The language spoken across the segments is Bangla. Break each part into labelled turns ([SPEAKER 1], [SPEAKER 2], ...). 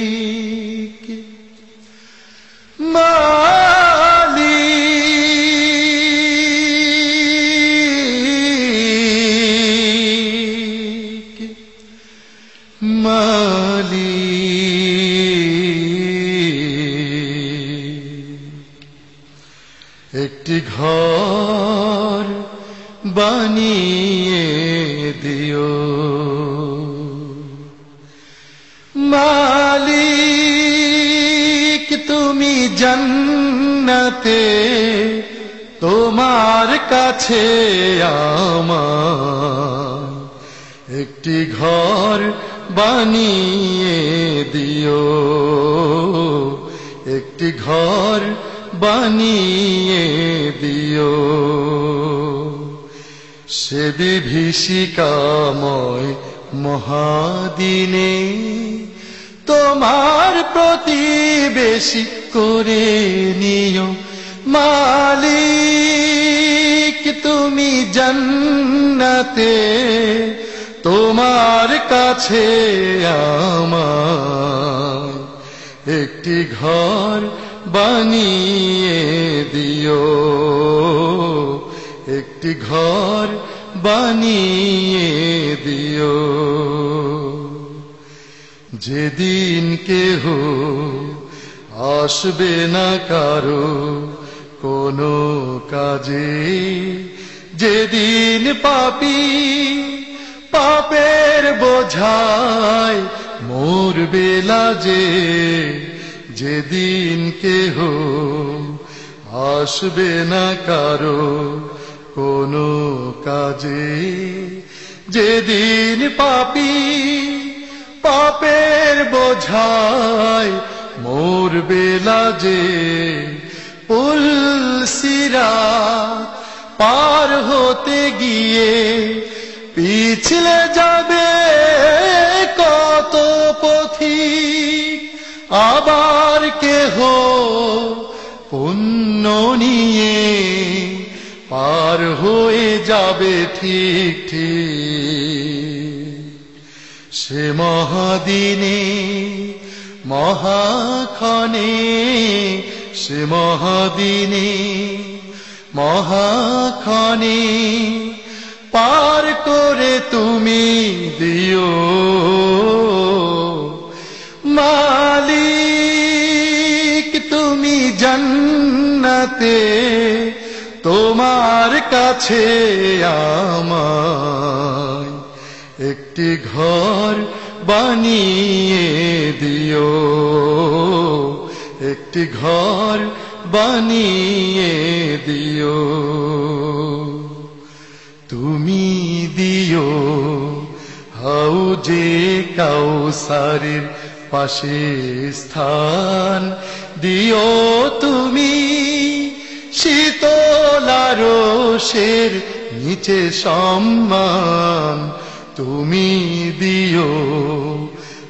[SPEAKER 1] মালিক মালিক মালিক একটি ঘর বানিয়ে দিও মালিক তুমি জান্নাতে তোমার কাছে আমার একটি ঘর বানিয়ে দিও একটি ঘর বানিয়ে দিও সে বিভীষিকাময় মহাদিনে তোমার প্রতিবেশী করে নিও মালিক তুমি জান্নাতে তোমার কাছে আমার একটি ঘর বানিয়ে দিও একটি ঘর বানিয়ে দিও যেদিন কেহ আসবে না কারো কোনো কাজে যেদিন পাপী পাপের বোঝায় মরবে লাজে যেদিন কেহ আসবে না কারো কোনো কাজে যেদিন পাপী পাপের বোঝায় মরবে লাজে পুল সিরাত পার হতে গিয়ে পিছলে যাবে কত পথিক আবার কেহ পুণ্য নিয়ে পার হয়ে যাবে ঠিক ঠিক সে মহাদিনে মহাক্ষণে সে মহাদিনে মহাক্ষণে পার করে তুমি দিও মালিক তুমি জান্নাতে তোমার কাছে আমায় একটি ঘর বানিয়ে দিও একটি ঘর বানিয়ে দিও তুমি দিও হাউজে কাউসারের পাশে স্থান দিও তুমি শীতলারসের নিচে সম্মান তুমি দিও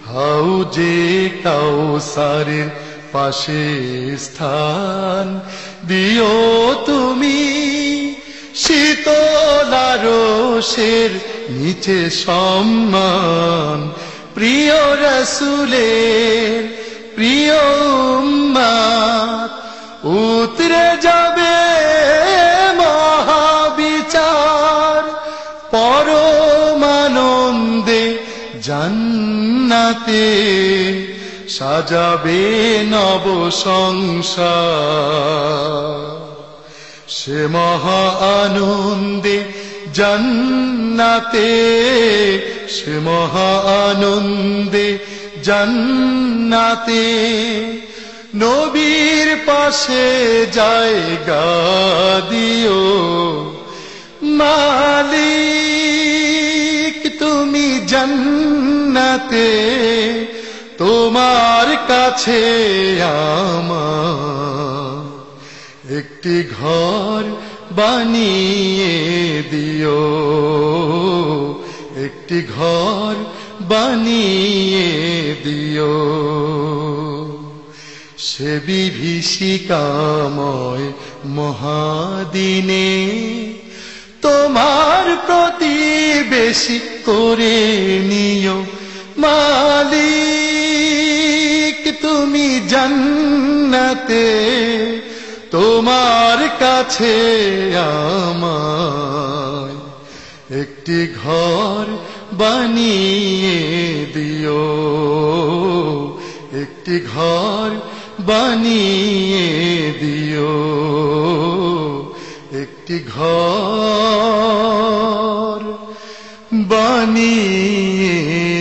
[SPEAKER 1] হাউজে কাউসারের পাশে স্থান দিও তুমি শীতলারসের নিচে সম্মান প্রিয় রাসূলের প্রিয় উম্মত উতরে যাবে মহাবিচার পরমানন্দে জান্নাতে সাজাবে নব সংসার সে মহা আনন্দে জান্নাতে সে মহা আনন্দে জান্নাতে নবীর পাশে জায়গা দিও মালিক তুমি জান্নাতে তোমার কাছে আমার একটি ঘর বানিয়ে দিও একটি ঘর বানিয়ে দিও সে বিভীষিকাময় মহাদিনে তোমার প্রতিবেশী করে নিও মালিক তুমি জান্নাতে তোমার কাছে আমায় একটি ঘর বানিয়ে দিও একটি ঘর বানিয়ে দিও একটি ঘর বানিয়ে